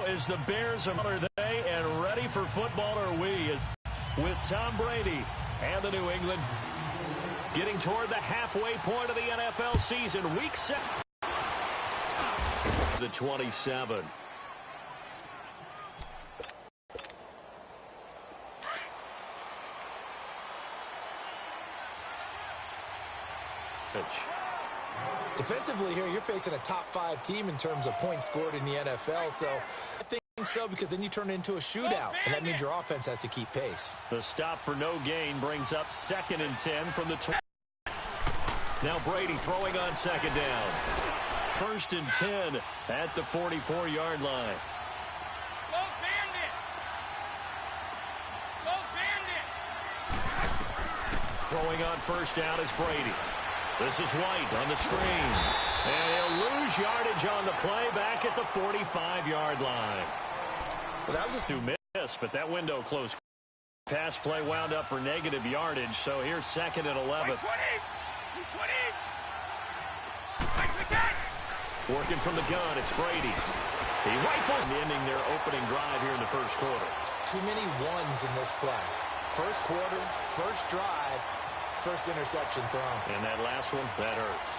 Is the Bears are they and ready for football are we? With Tom Brady and the New England getting toward the halfway point of the NFL season. Week 7. The 27. Pitch. Defensively here, you're facing a top-5 team in terms of points scored in the NFL, so I think so because then you turn it into a shootout, and that means your offense has to keep pace. The stop for no gain brings up 2nd and 10 from the 20. Now Brady throwing on 2nd down. 1st and 10 at the 44-yard line. Go bandit! Go bandit! Throwing on 1st down is Brady. This is White on the screen. And he'll lose yardage on the play back at the 45-yard line. Well, that was a miss, but that window closed. Pass play wound up for negative yardage, so here's 2nd and 11. 20! Working from the gun, it's Brady. He rifles, ending their opening drive here in the first quarter. Too many ones in this play. First quarter, first drive, first interception thrown. And that last one, that hurts.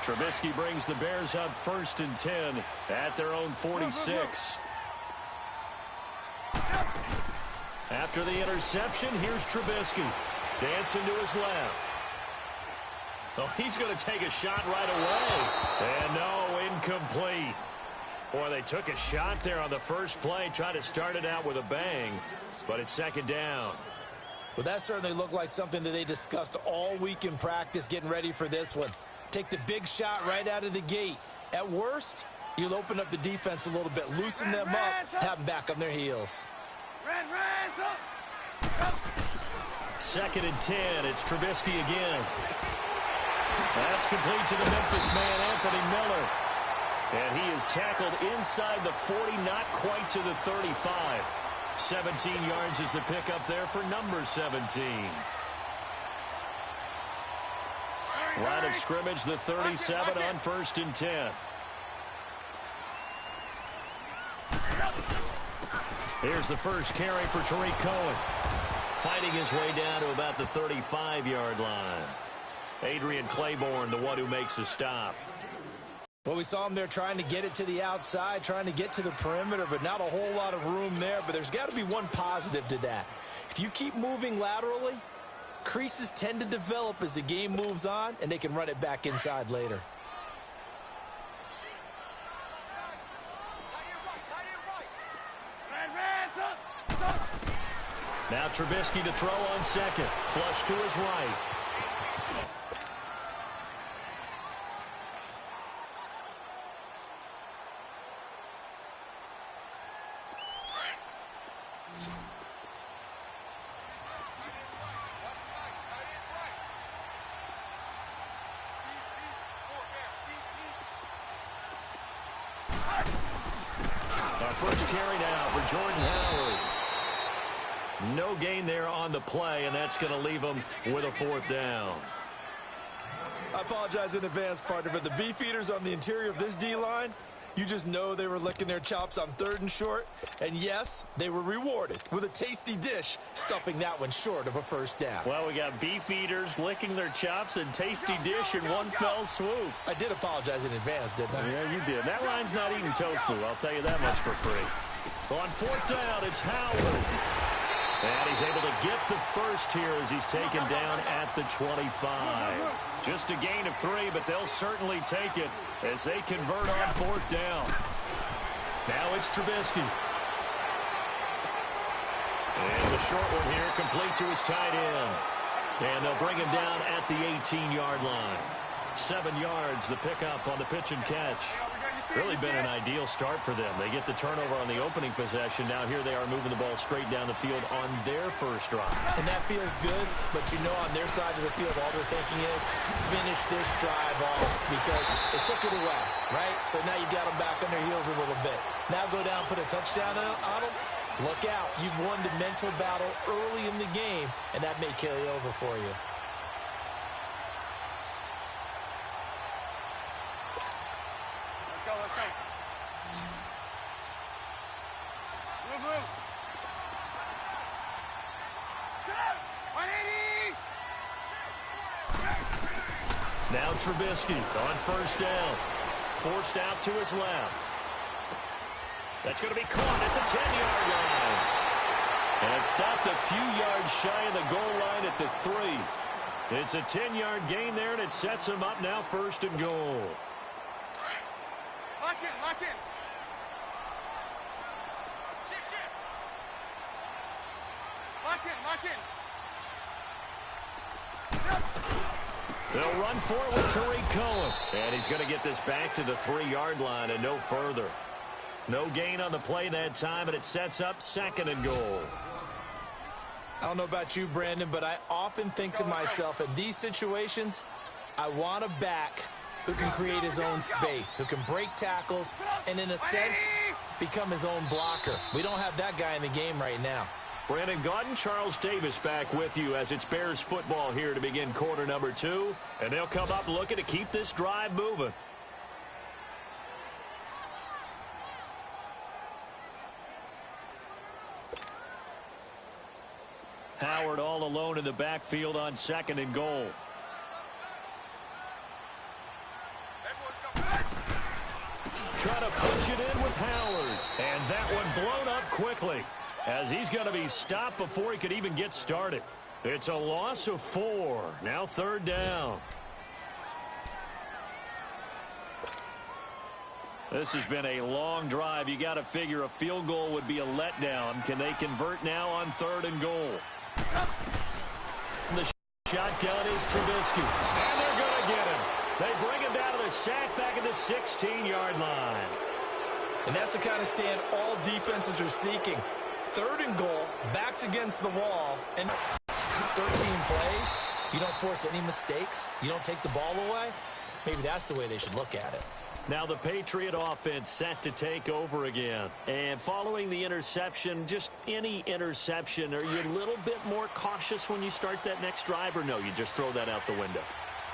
Trubisky brings the Bears up 1st and 10 at their own 46. After the interception, here's Trubisky. Dancing to his left. Oh, he's going to take a shot right away. And no, incomplete. Boy, they took a shot there on the first play, tried to start it out with a bang, but it's 2nd down. Well, that certainly looked like something that they discussed all week in practice getting ready for this one. Take the big shot right out of the gate. At worst, you'll open up the defense a little bit, loosen them up, have them back on their heels. 2nd and 10, it's Trubisky again. That's complete to the Memphis man, Anthony Miller. And he is tackled inside the 40, not quite to the 35. 17 yards is the pickup there for number 17. Line of scrimmage, the 37 on 1st and 10. Here's the first carry for Tariq Cohen. Fighting his way down to about the 35-yard line. Adrian Claiborne, the one who makes the stop. Well, we saw him there trying to get it to the outside, trying to get to the perimeter, but not a whole lot of room there. But there's got to be one positive to that. If you keep moving laterally, creases tend to develop as the game moves on, and they can run it back inside later. Now Trubisky to throw on 2nd. Flush to his right. Our first carry now for Jordan Howard. No gain there on the play, and that's going to leave him with a 4th down. I apologize in advance, partner, but the beefeaters on the interior of this D-line, you just know they were licking their chops on 3rd and short. And yes, they were rewarded with a tasty dish, stuffing that one short of a 1st down. Well, we got beefeaters licking their chops and tasty dish in one fell swoop. I did apologize in advance, didn't I? Yeah, you did. That line's not eating tofu, I'll tell you that much for free. On 4th down, it's Howard. And he's able to get the first here as he's taken down at the 25. Just a gain of 3, but they'll certainly take it as they convert on 4th down. Now it's Trubisky. And it's a short one here, complete to his tight end. And they'll bring him down at the 18-yard line. 7 yards, the pickup on the pitch and catch. Really been an ideal start for them. They get the turnover on the opening possession. Now here they are moving the ball straight down the field on their first drive. And that feels good, but you know on their side of the field all they're thinking is finish this drive off because they took it away, right? So now you got them back on their heels a little bit. Now go down, put a touchdown on them. Look out. You've won the mental battle early in the game, and that may carry over for you. Now Trubisky on first down. Forced out to his left. That's going to be caught at the 10-yard line. And stopped a few yards shy of the goal line at the 3. It's a 10-yard gain there, and it sets him up now first and goal. Lock in, lock in. Shift. Lock in. They'll run forward to Tariq Cohen. And he's going to get this back to the 3-yard line and no further. No gain on the play that time, and it sets up second and goal. I don't know about you, Brandon, but I often think to myself, in these situations, I want a back who can create his own space, who can break tackles, and in a sense, become his own blocker. We don't have that guy in the game right now. Brandon Gaudin, Charles Davis back with you as it's Bears football here to begin quarter number 2. And they'll come up looking to keep this drive moving. Howard all alone in the backfield on second and goal. Trying to punch it in with Howard. And that one blown up quickly, as he's going to be stopped before he could even get started. It's a loss of 4. Now third down. This has been a long drive. You got to figure a field goal would be a letdown. Can they convert now on third and goal? The shotgun is Trubisky. And they're going to get him. They bring him down to the sack back at the 16-yard line. And that's the kind of stand all defenses are seeking. Third and goal, backs against the wall, and 13 plays. You don't force any mistakes. You don't take the ball away. Maybe that's the way they should look at it. Now the Patriot offense set to take over again. And following the interception, just any interception, are you a little bit more cautious when you start that next drive, or no, you just throw that out the window?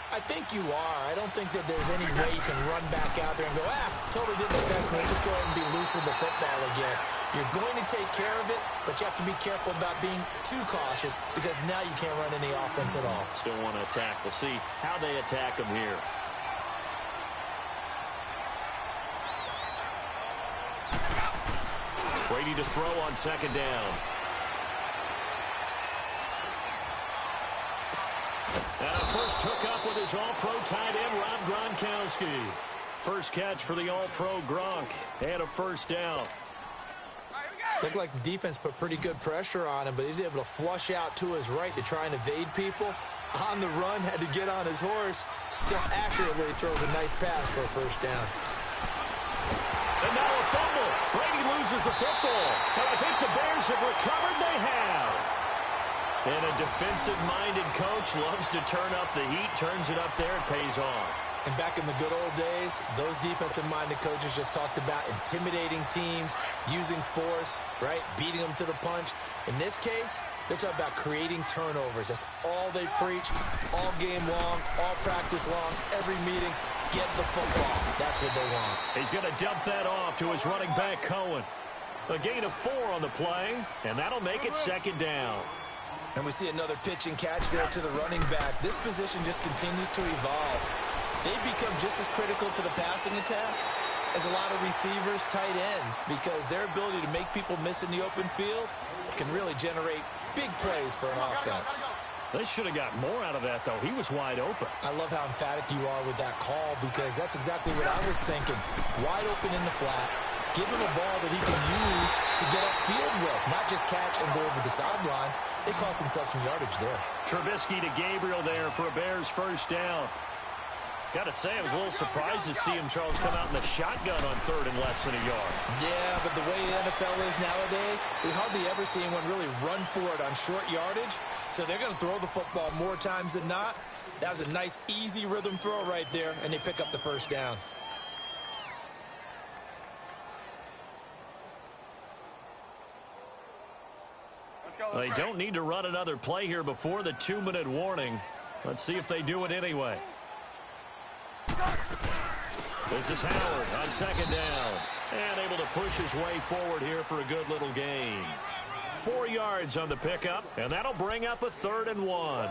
I think you are. I don't think that there's any way you can run back out there and go, totally didn't affect me. Just go ahead and be loose with the football again. You're going to take care of it, but you have to be careful about being too cautious because now you can't run any offense at all. Still want to attack. We'll see how they attack them here. Brady to throw on second down. And a first hookup with his all-pro tight end, Rob Gronkowski. First catch for the all-pro Gronk. And a first down. Looked like the defense put pretty good pressure on him, but he's able to flush out to his right to try and evade people. On the run, had to get on his horse. Still accurately throws a nice pass for a first down. And now a fumble. Brady loses the football. And I think the Bears have recovered. They have. And a defensive-minded coach loves to turn up the heat, turns it up there, it pays off. And back in the good old days, those defensive-minded coaches just talked about intimidating teams, using force, right, beating them to the punch. In this case, they're talking about creating turnovers. That's all they preach, all game long, all practice long, every meeting. Get the football. That's what they want. He's going to dump that off to his running back, Cohen. A gain of 4 on the play, and that'll make it second down. And we see another pitch and catch there to the running back. This position just continues to evolve. They become just as critical to the passing attack as a lot of receivers, tight ends, because their ability to make people miss in the open field can really generate big plays for an offense. They should have got more out of that, though. He was wide open. I love how emphatic you are with that call, because that's exactly what I was thinking. Wide open in the flat. Give him a ball that he can use to get upfield with, not just catch and go over the sideline. They cost themselves some yardage there. Trubisky to Gabriel there for a Bears first down. Got to say, I was a little surprised to see him, Charles, come out in the shotgun on third and less than a yard. Yeah, but the way the NFL is nowadays, we hardly ever see anyone really run for it on short yardage. So they're going to throw the football more times than not. That was a nice, easy rhythm throw right there, and they pick up the first down. They don't need to run another play here before the 2-minute warning. Let's see if they do it anyway. This is Howard on second down. And able to push his way forward here for a good little gain. 4 yards on the pickup, and that'll bring up a 3rd and 1.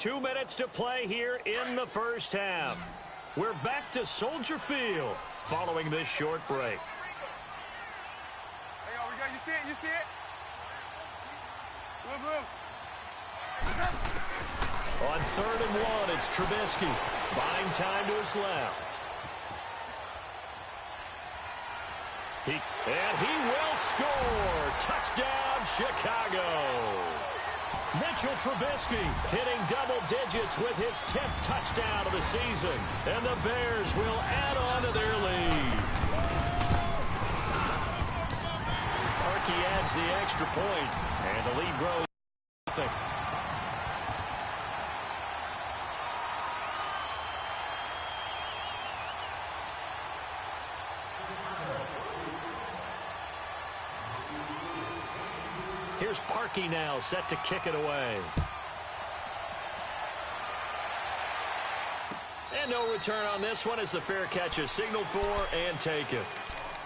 2 minutes to play here in the first half. We're back to Soldier Field following this short break. There you go. You see it? You see it? Move. On 3rd and 1, it's Trubisky. Buying time to his left. He will score. Touchdown, Chicago. Mitchell Trubisky hitting double digits with his 10th touchdown of the season. And the Bears will add on to their lead. Parkey adds the extra point, and the lead grows. Here's Parkey now, set to kick it away. And no return on this one as the fair catch is signaled for and taken.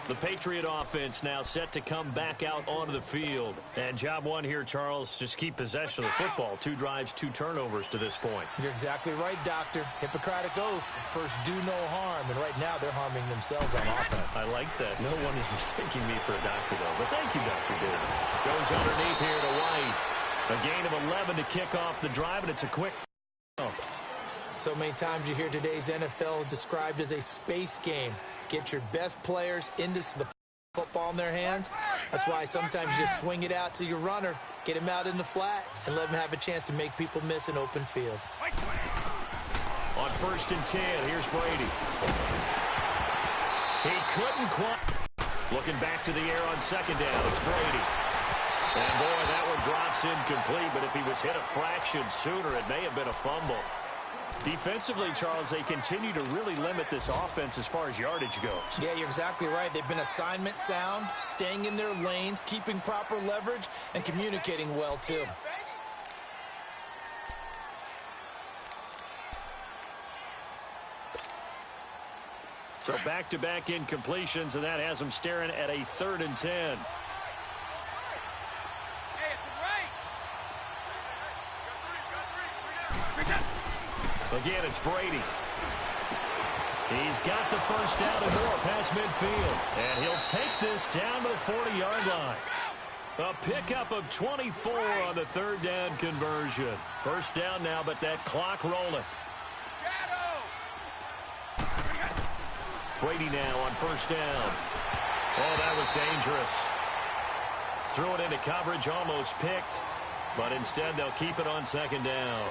The Patriot offense now set to come back out onto the field. And job one here, Charles, just keep possession of the football. 2 drives, 2 turnovers to this point. You're exactly right, Doctor. Hippocratic oath. First, do no harm. And right now, they're harming themselves on offense. I like that. No one is mistaking me for a doctor, though. But thank you, Dr. Davis. Goes underneath here to White. A gain of 11 to kick off the drive, and it's a quick So many times you hear today's NFL described as a space game. Get your best players into the football in their hands. That's why sometimes you just swing it out to your runner, get him out in the flat, and let him have a chance to make people miss an open field. On 1st and 10, here's Brady. He couldn't quite. Looking back to the air on 2nd down, it's Brady. And boy, that one drops incomplete, but if he was hit a fraction sooner, it may have been a fumble. Defensively, Charles, they continue to really limit this offense as far as yardage goes. Yeah, you're exactly right. They've been assignment sound, staying in their lanes, keeping proper leverage, and communicating well, too. So back-to-back incompletions, and that has them staring at a 3rd and 10. Again, it's Brady. He's got the first down and more past midfield. And he'll take this down to the 40-yard line. A pickup of 24 on the 3rd down conversion. First down now, but that clock rolling. Brady now on 1st down. Oh, that was dangerous. Threw it into coverage, almost picked. But instead, they'll keep it on 2nd down.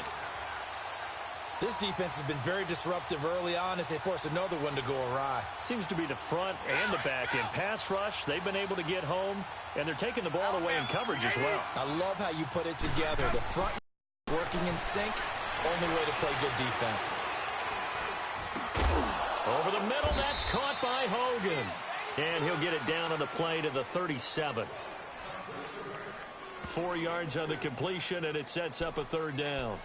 This defense has been very disruptive early on as they force another one to go awry. Seems to be the front and the back end. Pass rush, they've been able to get home, and they're taking the ball away in coverage as well. I love how you put it together. The front working in sync, only way to play good defense. Over the middle, that's caught by Hogan. And he'll get it down on the play to the 37. 4 yards on the completion, and it sets up a 3rd down.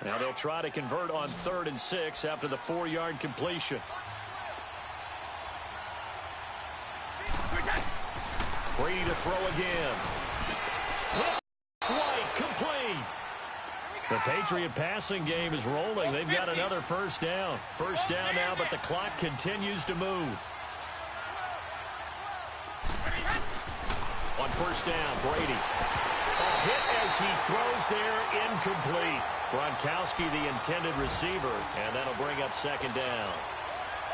Now they'll try to convert on 3rd and 6 after the 4-yard completion. Brady to throw again. Hits White, complete. The Patriot passing game is rolling. They've got another first down. First down now, but the clock continues to move. On 1st down, Brady. A hit as he throws there, incomplete. Gronkowski, the intended receiver, and that'll bring up 2nd down.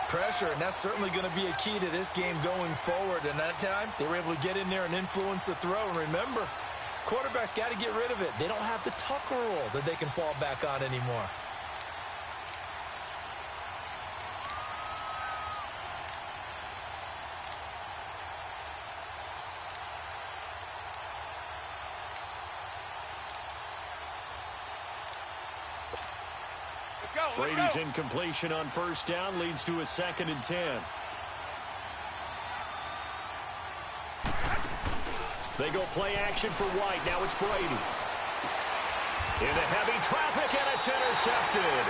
Pressure, and that's certainly going to be a key to this game going forward. And that time, they were able to get in there and influence the throw. And remember, quarterbacks got to get rid of it. They don't have the Tucker rule that they can fall back on anymore. Brady's incompletion on 1st down leads to a 2nd and 10. They go play action for White. Now it's Brady. Into heavy traffic, and it's intercepted.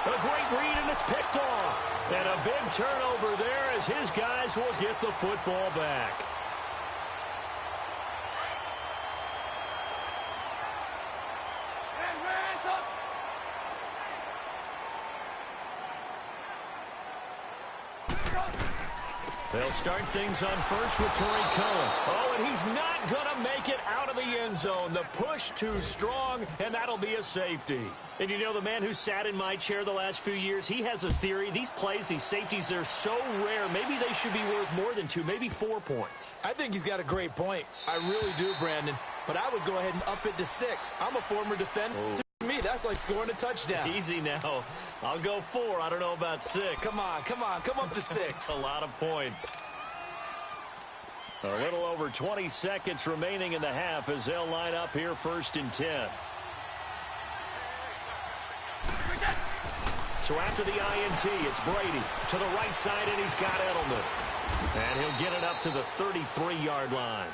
A great read, and it's picked off. And a big turnover there as his guys will get the football back. They'll start things on first with Torrey Cohen. Oh, and he's not going to make it out of the end zone. The push too strong, and that'll be a safety. And you know, the man who sat in my chair the last few years, he has a theory. These plays, these safeties, they're so rare. Maybe they should be worth more than 2, maybe 4 points. I think he's got a great point. I really do, Brandon. But I would go ahead and up it to 6. I'm a former defender. To me, that's like scoring a touchdown. Easy now. I'll go 4. I don't know about 6. Come on. Come up to 6. A lot of points. A little over 20 seconds remaining in the half as they'll line up here 1st and 10. So after the INT, it's Brady to the right side, and he's got Edelman. And he'll get it up to the 33-yard line.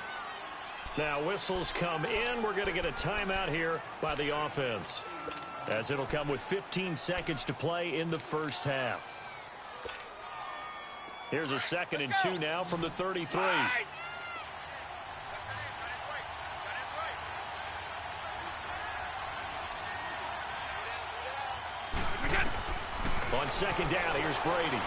Now whistles come in. We're going to get a timeout here by the offense, as it'll come with 15 seconds to play in the first half. Here's a 2nd and 2 now from the 33. On 2nd down, here's Brady.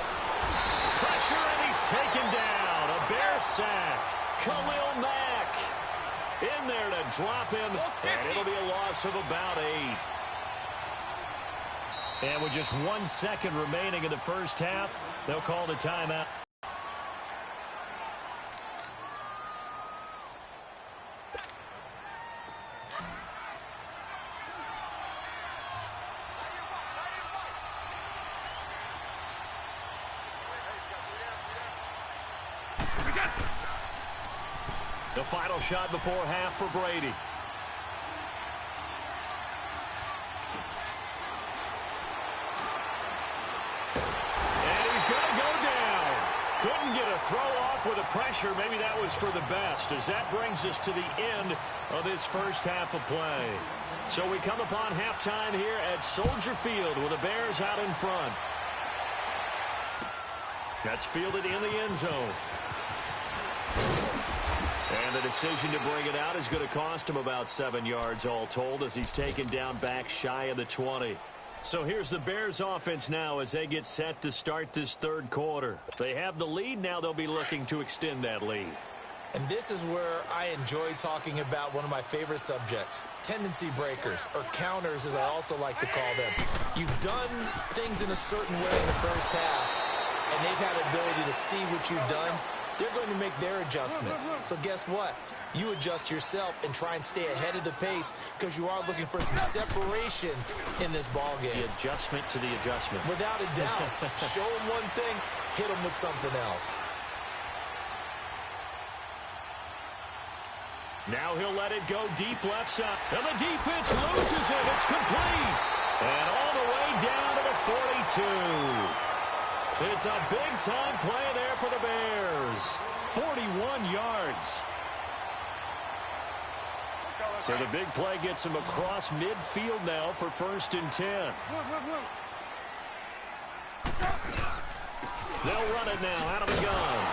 Pressure, and he's taken down. A Bear sack. Khalil Mack in there to drop him, and it'll be a loss of about 8. And with just 1 second remaining in the first half, they'll call the timeout. The final shot before half for Brady. And he's going to go down. Couldn't get a throw off with the pressure. Maybe that was for the best, as that brings us to the end of this first half of play. So we come upon halftime here at Soldier Field with the Bears out in front. That's fielded in the end zone. And the decision to bring it out is going to cost him about 7 yards all told, as he's taken down back shy of the 20. So here's the Bears offense now as they get set to start this third quarter. They have the lead. Now they'll be looking to extend that lead. And this is where I enjoy talking about one of my favorite subjects, tendency breakers, or counters as I also like to call them. You've done things in a certain way in the first half, and they've had the ability to see what you've done. They're going to make their adjustments. So guess what? You adjust yourself and try and stay ahead of the pace, because you are looking for some separation in this ball game. The adjustment to the adjustment. Without a doubt. Show them one thing, hit them with something else. Now he'll let it go deep left side. And the defense loses it. It's complete. And all the way down to the 42. It's a big-time play there for the Bears. 41 yards. So the big play gets him across midfield now for 1st and 10. They'll run it now out of the gun.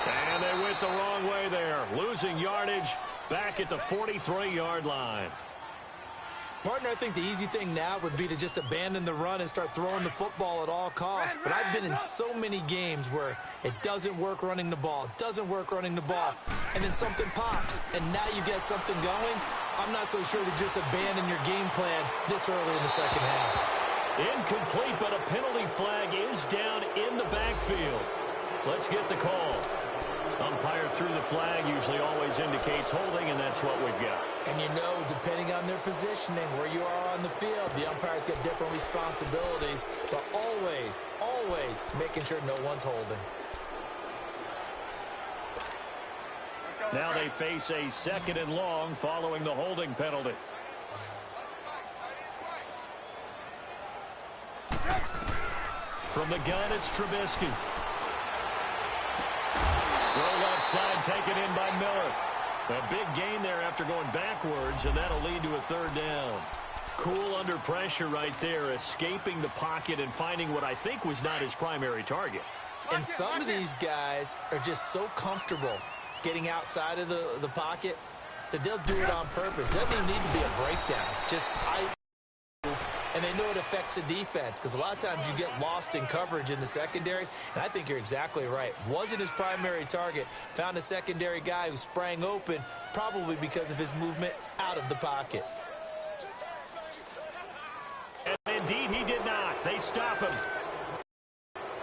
And they went the wrong way there. Losing yardage back at the 43-yard line. Partner, I think the easy thing now would be to just abandon the run and start throwing the football at all costs. But I've been in so many games where it doesn't work running the ball, and then something pops, and now you get something going. I'm not so sure to just abandon your game plan this early in the second half. Incomplete, but a penalty flag is down in the backfield. Let's get the call. Umpire threw the flag, usually always indicates holding, and that's what we've got. And you know, depending on their positioning, where you are on the field, the umpire's got different responsibilities, but always, always making sure no one's holding. Now they face a 2nd and long following the holding penalty. From the gun, it's Trubisky. Throw left side, taken in by Miller. A big gain there after going backwards, and that'll lead to a 3rd down. Cool under pressure right there, escaping the pocket and finding what I think was not his primary target. And some of these guys are just so comfortable getting outside of the pocket that they'll do it on purpose. It doesn't even need to be a breakdown. Just and and they know it affects the defense because a lot of times you get lost in coverage in the secondary, and I think you're exactly right. Wasn't his primary target. Found a secondary guy who sprang open, probably because of his movement out of the pocket. And indeed, he did not. They stop him.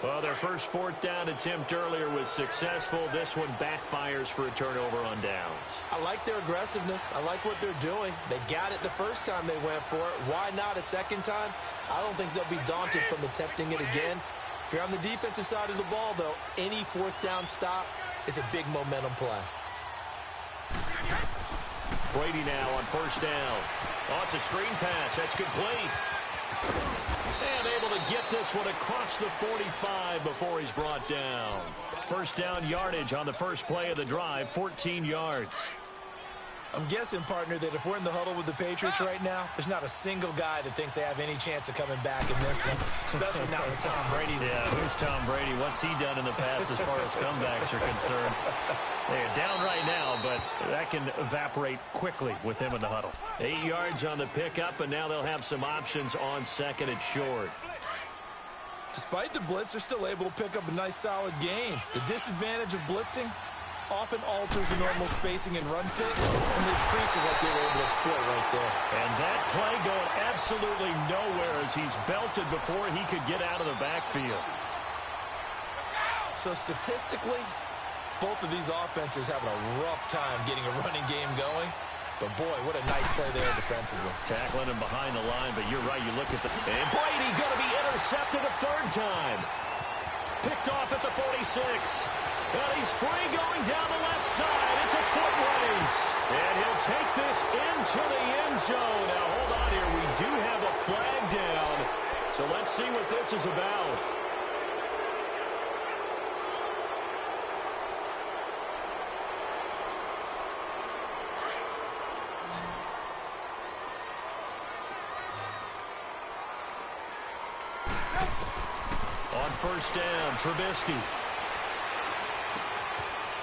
Well, their first fourth down attempt earlier was successful. This one backfires for a turnover on downs. I like their aggressiveness. I like what they're doing. They got it the first time they went for it. Why not a second time? I don't think they'll be daunted from attempting it again. If you're on the defensive side of the ball, though, any fourth down stop is a big momentum play. Brady now on first down. Oh, it's a screen pass. That's complete. And able to get this one across the 45 before he's brought down. First down yardage on the first play of the drive, 14 yards. I'm guessing, partner, that if we're in the huddle with the Patriots right now, there's not a single guy that thinks they have any chance of coming back in this one, especially not with Tom Brady. Yeah, who's Tom Brady? What's he done in the past as far as comebacks are concerned? They're down right now, but that can evaporate quickly with him in the huddle. 8 yards on the pickup, and now they'll have some options on second and short. Despite the blitz, they're still able to pick up a nice, solid gain. The disadvantage of blitzing often alters the normal spacing and run fits, and leaves creases like they were able to exploit right there. And that play going absolutely nowhere as he's belted before he could get out of the backfield. So statistically, both of these offenses having a rough time getting a running game going. But, boy, what a nice play there defensively. Tackling him behind the line, but you're right. You look at the... And Brady going to be intercepted a third time. Picked off at the 46. Well, he's free going down the left side. It's a foot race. And he'll take this into the end zone. Now, hold on here. We do have a flag down. So let's see what this is about. On first down, Trubisky.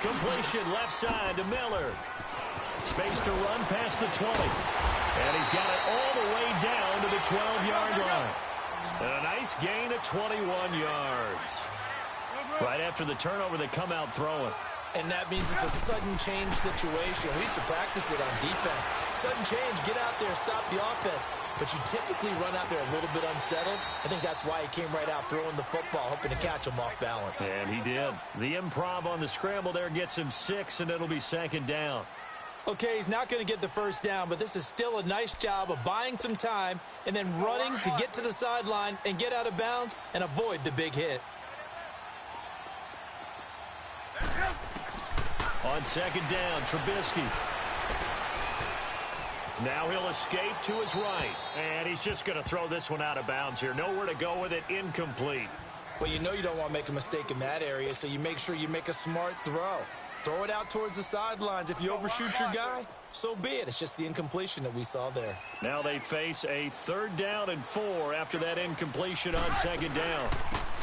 Completion left side to Miller. Space to run past the 20. And he's got it all the way down to the 12-yard line. And a nice gain of 21 yards. Right after the turnover, they come out throwing. And that means it's a sudden change situation. We used to practice it on defense. Sudden change, get out there, stop the offense. But you typically run out there a little bit unsettled. I think that's why he came right out throwing the football, hoping to catch him off balance. And he did. The improv on the scramble there gets him 6, and it'll be second down. Okay, he's not going to get the first down, but this is still a nice job of buying some time and then running to get to the sideline and get out of bounds and avoid the big hit. On second down, Trubisky. Now he'll escape to his right. And he's just going to throw this one out of bounds here. Nowhere to go with it. Incomplete. Well, you know you don't want to make a mistake in that area, so you make sure you make a smart throw. Throw it out towards the sidelines. If you overshoot your guy, so be it. It's just the incompletion that we saw there. Now they face a 3rd down and 4 after that incompletion on second down.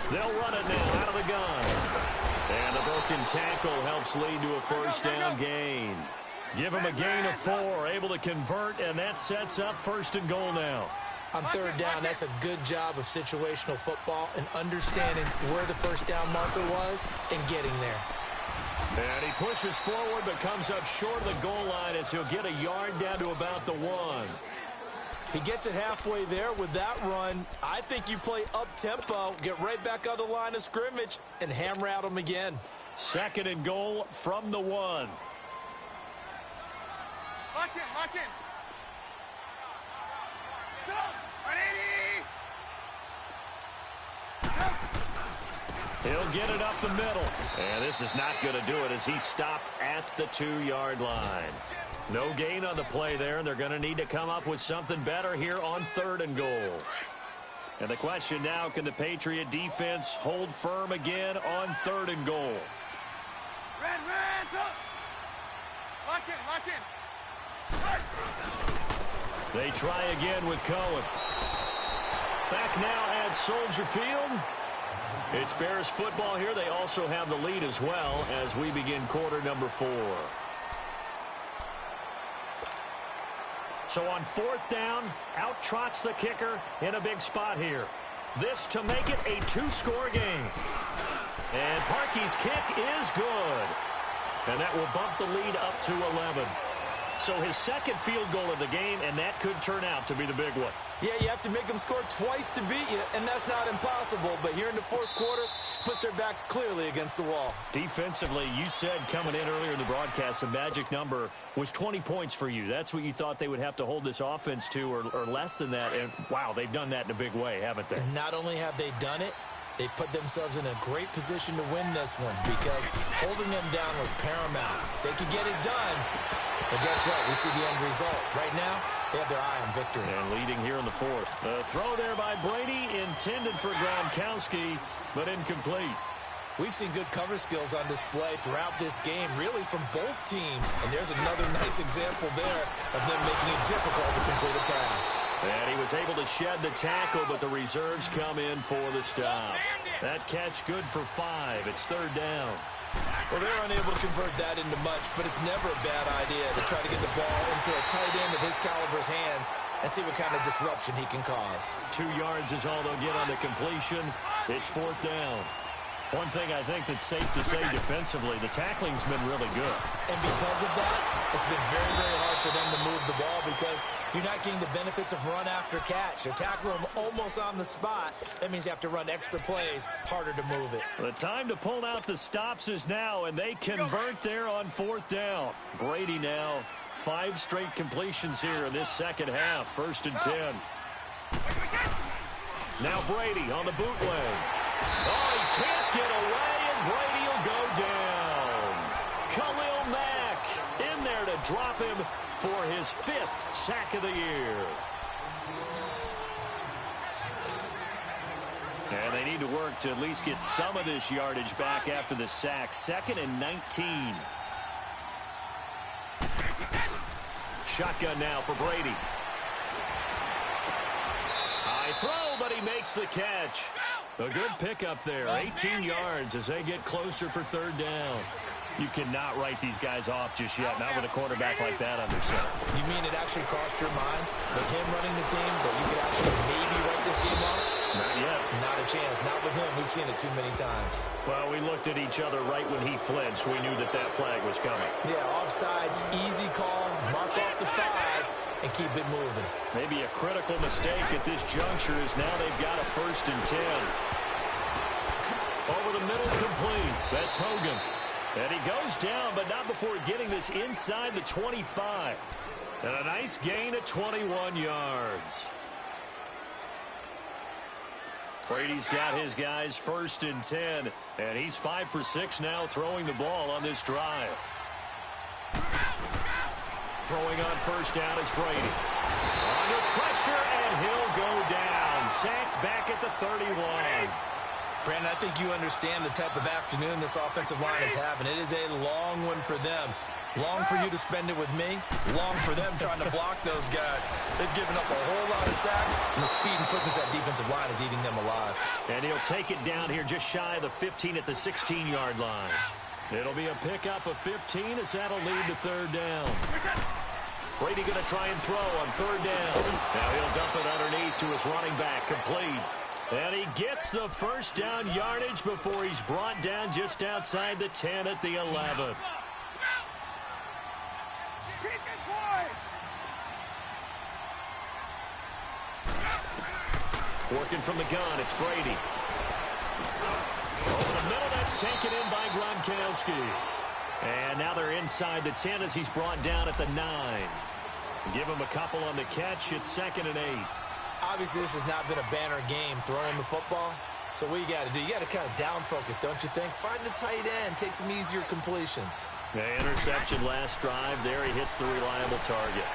They'll run it now out of the gun. And the broken tackle helps lead to a first down gain. Give him a gain of 4, able to convert, and that sets up 1st and goal now. On 3rd down, that's a good job of situational football and understanding where the first down marker was and getting there. And he pushes forward but comes up short of the goal line as he'll get a yard down to about the 1. He gets it halfway there with that run. I think you play up-tempo, get right back on the line of scrimmage, and hammer at him again. 2nd and goal from the 1. Lock in, lock in. Go, 180. He'll get it up the middle. And this is not going to do it as he's stopped at the 2-yard line. No gain on the play there, and they're going to need to come up with something better here on 3rd and goal. And the question now, can the Patriot defense hold firm again on 3rd and goal? Red, up. Lock in, lock in. They try again with Cohen. Back now at Soldier Field. It's Bears football here. They also have the lead as well as we begin quarter number 4. So on 4th down, out trots the kicker in a big spot here. This to make it a 2-score game. And Parkey's kick is good. And that will bump the lead up to 11. So his second field goal of the game, and that could turn out to be the big one. Yeah, you have to make them score twice to beat you, and that's not impossible. But here in the 4th quarter, puts their backs clearly against the wall. Defensively, you said coming in earlier in the broadcast, the magic number was 20 points for you. That's what you thought they would have to hold this offense to, or less than that. And, wow, they've done that in a big way, haven't they? And not only have they done it, they put themselves in a great position to win this one because holding them down was paramount. If they could get it done, well, guess what? We see the end result. Right now, they have their eye on victory. And leading here in the 4th. The throw there by Brady, intended for Gronkowski, but incomplete. We've seen good cover skills on display throughout this game, really from both teams. And there's another nice example there of them making it difficult to complete a pass. And he was able to shed the tackle, but the reserves come in for the stop. That catch good for 5. It's 3rd down. Well, they're unable to convert that into much, but it's never a bad idea to try to get the ball into a tight end of his caliber's hands and see what kind of disruption he can cause. 2 yards is all they'll get on the completion. It's 4th down. One thing I think that's safe to say defensively, the tackling's been really good. And because of that, it's been very, very hard for them to move the ball because you're not getting the benefits of run after catch. You're tackling them almost on the spot. That means you have to run extra plays, harder to move it. The time to pull out the stops is now, and they convert there on 4th down. Brady now, 5 straight completions here in this second half. 1st and 10. Now Brady on the bootleg. Oh, he can't get away, and Brady will go down. Khalil Mack in there to drop him for his 5th sack of the year. And they need to work to at least get some of this yardage back after the sack. 2nd and 19. Shotgun now for Brady. High throw, but he makes the catch. A good pickup there, 18 yards as they get closer for 3rd down. You cannot write these guys off just yet, not with a quarterback like that under center. You mean it actually crossed your mind with him running the team that you could actually maybe write this game off? Not yet. Not a chance. Not with him. We've seen it too many times. Well, we looked at each other right when he flinched. We knew that that flag was coming. Yeah, offsides, easy call, mark off the 5, and keep it moving. Maybe a critical mistake at this juncture is now they've got a 1st and 10. Over the middle, complete. That's Hogan. And he goes down, but not before getting this inside the 25. And a nice gain of 21 yards. Brady's got his guys 1st and 10, and he's 5 for 6 now throwing the ball on this drive. Throwing on 1st down is Brady. Under pressure, and he'll go down. Sacked back at the 31. Brandon, I think you understand the type of afternoon this offensive line is having. It is a long one for them. Long for you to spend it with me. Long for them trying to block those guys. They've given up a whole lot of sacks, and the speed and quickness of that defensive line is eating them alive. And he'll take it down here just shy of the 15 at the 16-yard line. It'll be a pickup of 15 as that'll lead to 3rd down. Brady going to try and throw on 3rd down. Now he'll dump it underneath to his running back, complete. And he gets the 1st down yardage before he's brought down just outside the 10 at the 11. Working from the gun, it's Brady. Over the middle, that's taken in by Gronkowski. And now they're inside the 10 as he's brought down at the 9. Give him a couple on the catch. It's 2nd and 8. Obviously, this has not been a banner game throwing the football. So what you got to do, you got to kind of down focus, don't you think? Find the tight end, take some easier completions. The interception last drive. There he hits the reliable target.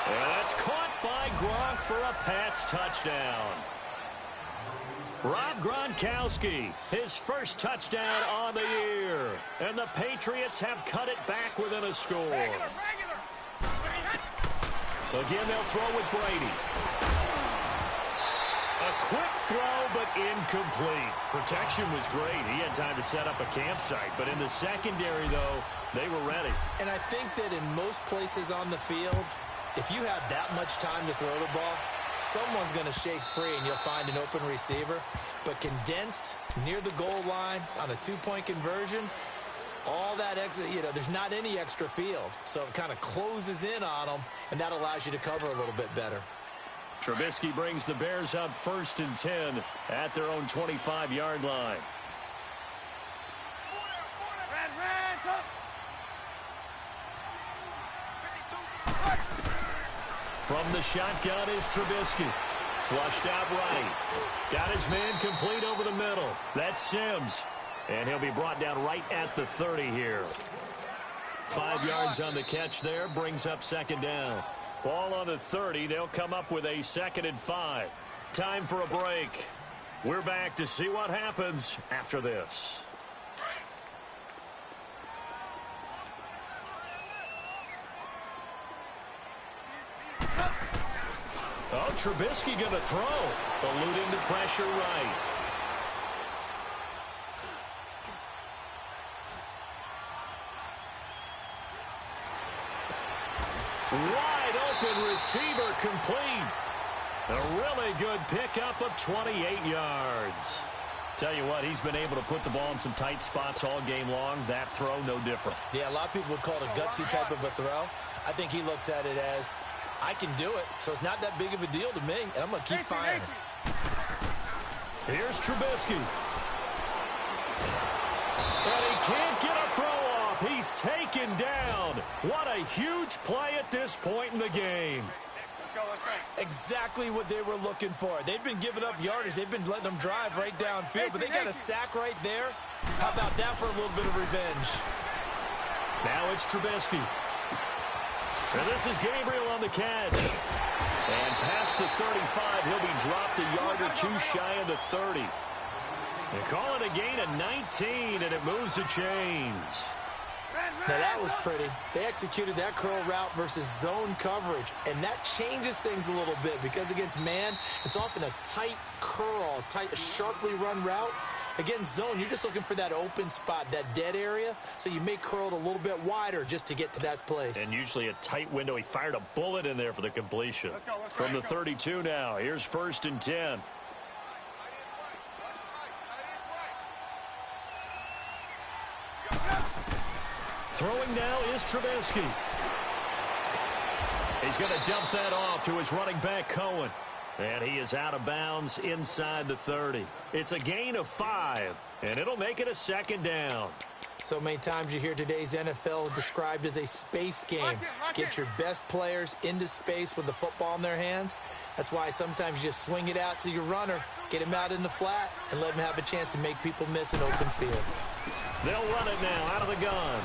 And that's caught by Gronk for a Pats touchdown. Rob Gronkowski, his 1st touchdown on the year. And the Patriots have cut it back within a score. Again, they'll throw with Brady. A quick throw, but incomplete. Protection was great. He had time to set up a campsite. But in the secondary, though, they were ready. And I think that in most places on the field, if you have that much time to throw the ball, someone's going to shake free and you'll find an open receiver. But condensed near the goal line on a two-point conversion, all that extra, there's not any extra field. So it kind of closes in on them, and that allows you to cover a little bit better. Trubisky brings the Bears up 1st and 10 at their own 25-yard line. From the shotgun is Trubisky. Flushed out right. Got his man complete over the middle. That's Sims. And he'll be brought down right at the 30 here. 5 yards on the catch there. Brings up 2nd down. Ball on the 30. They'll come up with a 2nd and 5. Time for a break. We're back to see what happens after this. Oh, Trubisky going to throw. Eluding the pressure right. Wide open receiver complete. A really good pickup of 28 yards. Tell you what, he's been able to put the ball in some tight spots all game long. That throw, no different. Yeah, a lot of people would call it a gutsy type of a throw. I think he looks at it as, I can do it, so it's not that big of a deal to me, and I'm going to keep firing. Here's Trubisky. And he can't get a throw off. He's taken down. What a huge play at this point in the game. Exactly what they were looking for. They've been giving up yardage. They've been letting them drive right downfield, but they got a sack right there. How about that for a little bit of revenge? Now it's Trubisky. And this is Gabriel on the catch. And past the 35, he'll be dropped a yard or two shy of the 30. They call it a gain of 19, and it moves the chains. Now that was pretty. They executed that curl route versus zone coverage, and that changes things a little bit because against man, it's often a tight curl, a sharply run route. Against zone, you're just looking for that open spot, that dead area, so you may curl it a little bit wider just to get to that place. And usually a tight window. He fired a bullet in there for the completion. From the 32 now, here's 1st and 10. Throwing now is Trubisky. He's going to dump that off to his running back, Cohen. And he is out of bounds inside the 30. It's a gain of 5, and it'll make it a 2nd down. So many times you hear today's NFL described as a space game. Get your best players into space with the football in their hands. That's why sometimes you just swing it out to your runner, get him out in the flat, and let him have a chance to make people miss an open field. They'll run it now out of the gun.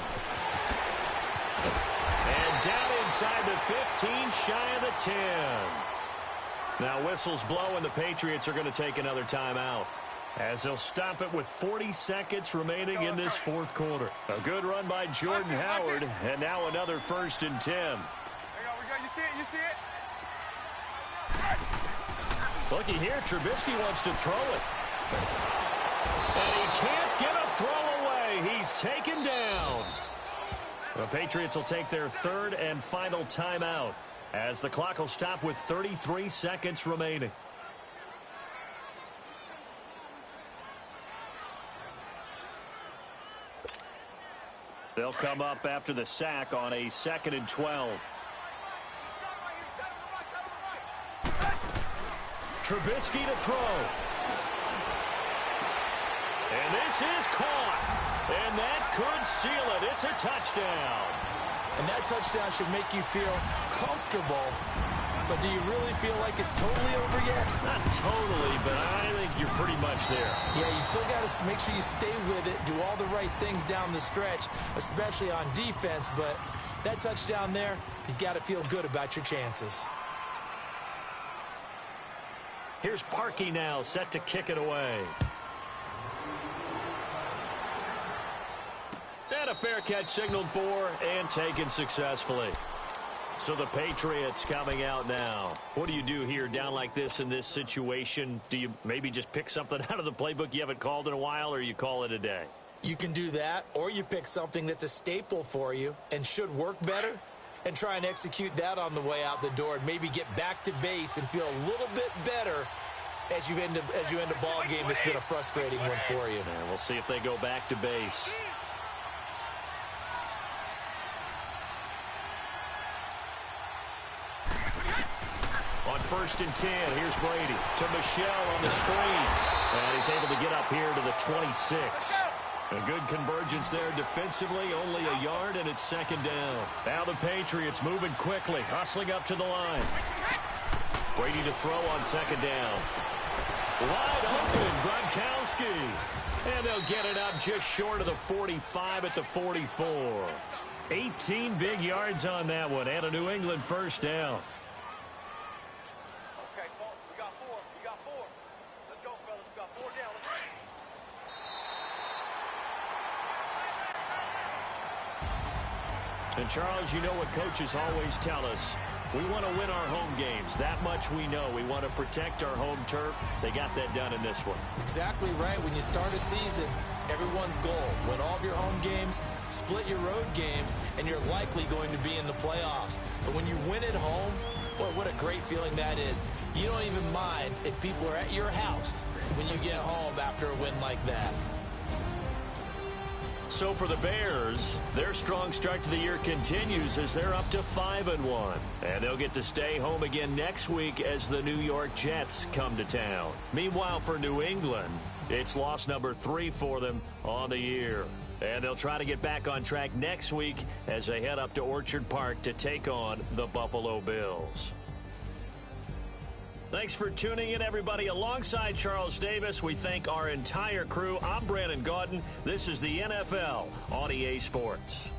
And down inside the 15, shy of the 10. Now whistles blow, and the Patriots are going to take another timeout as they'll stop it with 40 seconds remaining in this 4th quarter. A good run by Jordan Howard, and now another 1st and 10. You see it, you see it? Looky here, Trubisky wants to throw it. And he can't get a throw away. He's taken down. The Patriots will take their 3rd and final timeout as the clock will stop with 33 seconds remaining. They'll come up after the sack on a 2nd and 12. Trubisky to throw. And this is caught. And that could seal it. It's a touchdown. And that touchdown should make you feel comfortable. But do you really feel like it's totally over yet? Not totally, but I think you're pretty much there. Yeah, you still got to make sure you stay with it, do all the right things down the stretch, especially on defense. But that touchdown there, you've got to feel good about your chances. Here's Parkey now, set to kick it away. And a fair catch signaled for and taken successfully. So the Patriots coming out now. What do you do here down like this in this situation? Do you maybe just pick something out of the playbook you haven't called in a while, or you call it a day? You can do that, or you pick something that's a staple for you and should work better, and try and execute that on the way out the door and maybe get back to base and feel a little bit better as you end a ball game that's been a frustrating one for you. And we'll see if they go back to base. On 1st and 10, here's Brady to Michelle on the screen. And he's able to get up here to the 26. A good convergence there defensively, only a yard, and it's 2nd down. Now the Patriots moving quickly, hustling up to the line. Brady to throw on 2nd down. Wide open, Gronkowski. And they'll get it up just short of the 45 at the 44. 18 big yards on that one, and a New England 1st down. And, Charles, you know what coaches always tell us. We want to win our home games. That much we know. We want to protect our home turf. They got that done in this one. Exactly right. When you start a season, everyone's goal, win all of your home games, split your road games, and you're likely going to be in the playoffs. But when you win at home, boy, what a great feeling that is. You don't even mind if people are at your house when you get home after a win like that. So for the Bears, their strong start to the year continues as they're up to 5-1. And they'll get to stay home again next week as the New York Jets come to town. Meanwhile, for New England, it's loss number 3 for them on the year. And they'll try to get back on track next week as they head up to Orchard Park to take on the Buffalo Bills. Thanks for tuning in, everybody. Alongside Charles Davis, we thank our entire crew. I'm Brandon Gaudin. This is the NFL on EA Sports.